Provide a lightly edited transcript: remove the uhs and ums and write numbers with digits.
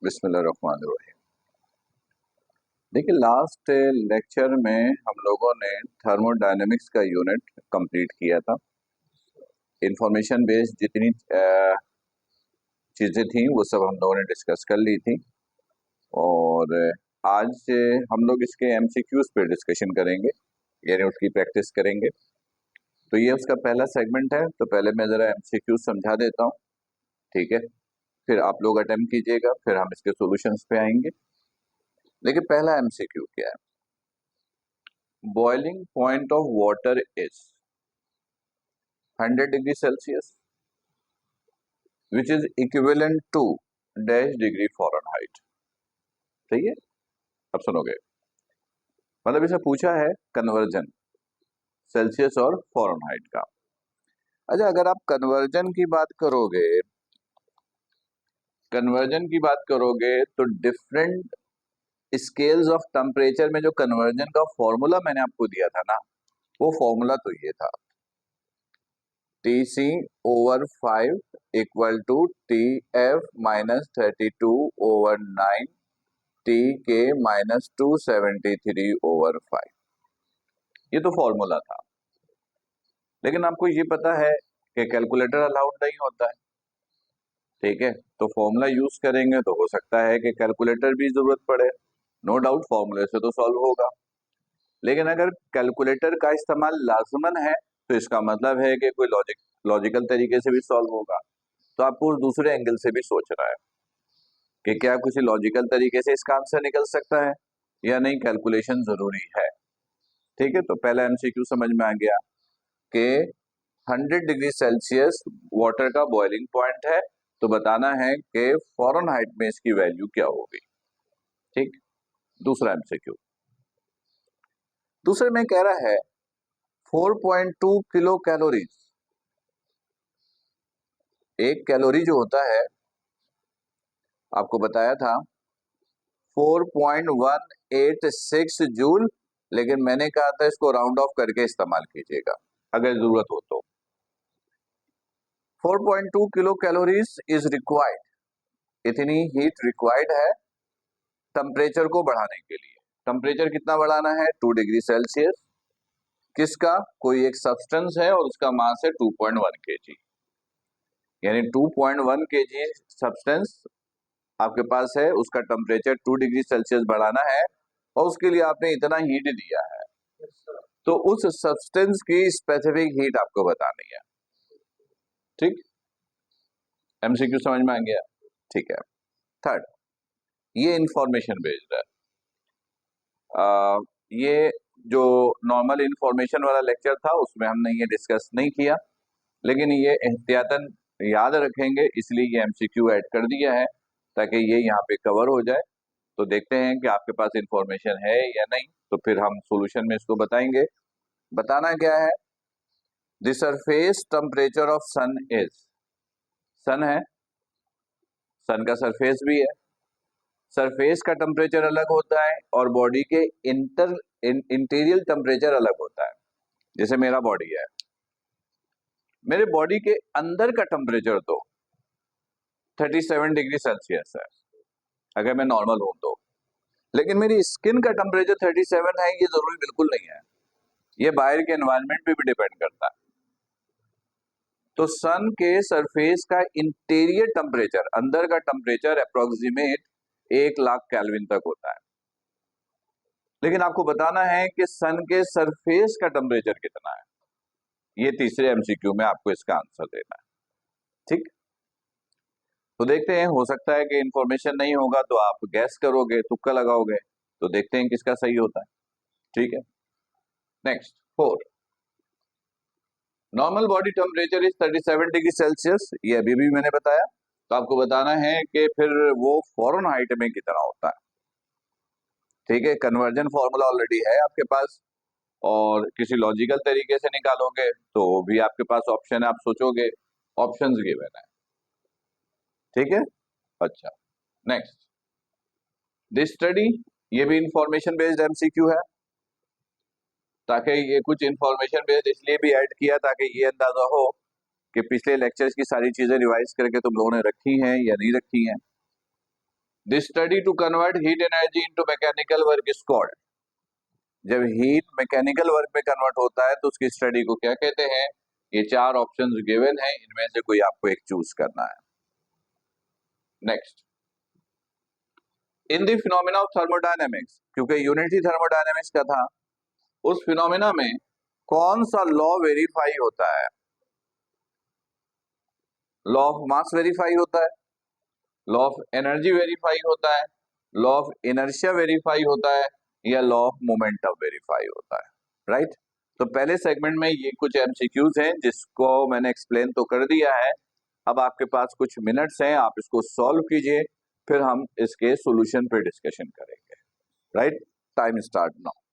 बिस्मिल्लाहिर्रहमानिर्रहीम। देखिए, last lecture में हम लोगों ने थर्मोडायनेमिक्स का यूनिट कंप्लीट किया था। इंफॉर्मेशन बेस्ड जितनी चीज़ें थी वो सब हम लोगों ने डिस्कस कर ली थी और आज हम लोग इसके एमसीक्यूज पे डिस्कशन करेंगे, यानी उसकी प्रैक्टिस करेंगे। तो ये उसका पहला सेगमेंट है, तो पहले मैं ज़रा एमसीक्यूज समझा देता हूँ, ठीक है। फिर आप लोग अटेम्प्ट कीजिएगा, फिर हम इसके सॉल्यूशंस पे आएंगे। देखिए, पहला एमसीक्यू क्या है? Boiling point of water is 100 degree Celsius which is equivalent to dash degree Fahrenheit. सही है? अब सुनोगे, मतलब इसे पूछा है कन्वर्जन सेल्सियस और फ़ारेनहाइट का। अच्छा, अगर आप कन्वर्जन की बात करोगे तो डिफरेंट स्केल्स ऑफ टेम्परेचर में जो कन्वर्जन का फॉर्मूला मैंने आपको दिया था ना, वो फॉर्मूला तो ये था, Tc/5 equal to Tf-32/9 Tk-273/5। ये तो फॉर्मूला था, लेकिन आपको ये पता है कि कैलकुलेटर अलाउड नहीं होता है, ठीक है। तो फॉर्मूला यूज करेंगे तो हो सकता है कि कैलकुलेटर भी जरूरत पड़े। नो डाउट फॉर्मूले से तो सॉल्व होगा, लेकिन अगर कैलकुलेटर का इस्तेमाल लाजमन है तो इसका मतलब है कि कोई लॉजिकल तरीके से भी सॉल्व होगा। तो आपको उस दूसरे एंगल से भी सोचना है कि क्या कुछ लॉजिकल तरीके से इसका आंसर निकल सकता है या नहीं, कैलकुलेशन जरूरी है, ठीक है। तो पहला एमसीक्यू समझ में आ गया कि 100 डिग्री सेल्सियस वाटर का बॉइलिंग पॉइंट है, तो बताना है कि फ़ारेनहाइट में इसकी वैल्यू क्या होगी, ठीक। दूसरा एमसीक्यू, दूसरे में कह रहा है 4.2 किलो कैलोरीज। एक कैलोरी जो होता है, आपको बताया था 4.186 जूल, लेकिन मैंने कहा था इसको राउंड ऑफ करके इस्तेमाल कीजिएगा अगर जरूरत हो तो। 4.2 किलो कैलोरीज इज रिक्वायर्ड, इतनी हीट रिक्वायर्ड है टेम्परेचर को बढ़ाने के लिए। टेम्परेचर कितना बढ़ाना है? 2 डिग्री सेल्सियस। किसका? कोई एक सब्सटेंस है और उसका मास है 2.1 केजी, यानी 2.1 केजी सब्सटेंस आपके पास है, उसका टेम्परेचर 2 डिग्री सेल्सियस बढ़ाना है और उसके लिए आपने इतना हीट दिया है, तो उस सब्सटेंस की स्पेसिफिक हीट आपको बतानी है, ठीक। एमसीक्यू समझ में आ गया? ठीक है। थर्ड, ये इंफॉर्मेशन बेस्ड है। ये जो नॉर्मल इंफॉर्मेशन वाला लेक्चर था उसमें हमने ये डिस्कस नहीं किया, लेकिन ये एहतियातन याद रखेंगे इसलिए ये एमसीक्यू ऐड कर दिया है ताकि ये यहाँ पे कवर हो जाए। तो देखते हैं कि आपके पास इंफॉर्मेशन है या नहीं, तो फिर हम सॉल्यूशन में इसको बताएंगे। बताना क्या है? The surface temperature of sun is, sun है, सन का सरफेस भी है, सरफेस का टेम्परेचर अलग होता है और बॉडी के इंटीरियर टेम्परेचर अलग होता है। जैसे मेरा बॉडी है, मेरे बॉडी के अंदर का टेम्परेचर तो 37 डिग्री सेल्सियस है अगर मैं नॉर्मल हूं तो, लेकिन मेरी स्किन का टेम्परेचर 37 है ये जरूरी बिल्कुल नहीं है, ये बाहर के एनवायरनमेंट पे भी डिपेंड करता है। तो सन के सरफेस का इंटीरियर टेम्परेचर, अंदर का टेम्परेचर अप्रोक्सीमेट 1,00,000 केल्विन तक होता है, लेकिन आपको बताना है कि सन के सरफेस का टेम्परेचर कितना है। ये तीसरे एमसीक्यू में आपको इसका आंसर देना है, ठीक। तो देखते हैं, हो सकता है कि इंफॉर्मेशन नहीं होगा तो आप गैस करोगे, तुक्का लगाओगे, तो देखते हैं किसका सही होता है, ठीक है। Next, 4, normal body temperature is 37 degree Celsius, ये अभी भी मैंने बताया। तो आपको बताना है कि फिर वो फ़ारेनहाइट में कितना होता है, ठीक है। कन्वर्जन फॉर्मूला ऑलरेडी है आपके पास और किसी लॉजिकल तरीके से निकालोगे तो भी आपके पास ऑप्शन है, आप सोचोगे, ऑप्शंस गिवन है, ठीक है। अच्छा, नेक्स्ट, दिस स्टडी, ये भी इंफॉर्मेशन बेस्ड एमसीक्यू है, ताकि ये कुछ इंफॉर्मेशन बेस्ड इसलिए भी ऐड किया ताकि ये अंदाजा हो कि पिछले लेक्चर्स की सारी चीजें रिवाइज करके तुम लोगों ने रखी हैं या नहीं रखी हैं। The study to convert heat energy into mechanical work is called. जब हीट मैकेनिकल वर्क में कन्वर्ट होता है तो उसकी स्टडी को क्या कहते हैं? ये 4 ऑप्शंस गिवन हैं, इनमें से कोई आपको एक चूज करना है। Next, in the phenomena of thermodynamics, क्योंकि यूनिट ही थर्मोडायनेमिक्स का था, उस फिनोमेना में कौन सा लॉ वेरीफाई होता है? लॉ ऑफ मास वेरीफाई होता है, लॉ ऑफ एनर्जी वेरीफाई होता है, लॉ ऑफ इनर्शिया वेरीफाई होता है, या लॉ ऑफ मोमेंटम वेरीफाई होता है, राइट? तो पहले सेगमेंट में ये कुछ एमसीक्यूज हैं जिसको मैंने एक्सप्लेन तो कर दिया है। अब आपके पास कुछ मिनट्स हैं, आप इसको सॉल्व कीजिए, फिर हम इसके सॉल्यूशन पे डिस्कशन करेंगे, राइट? Time start now.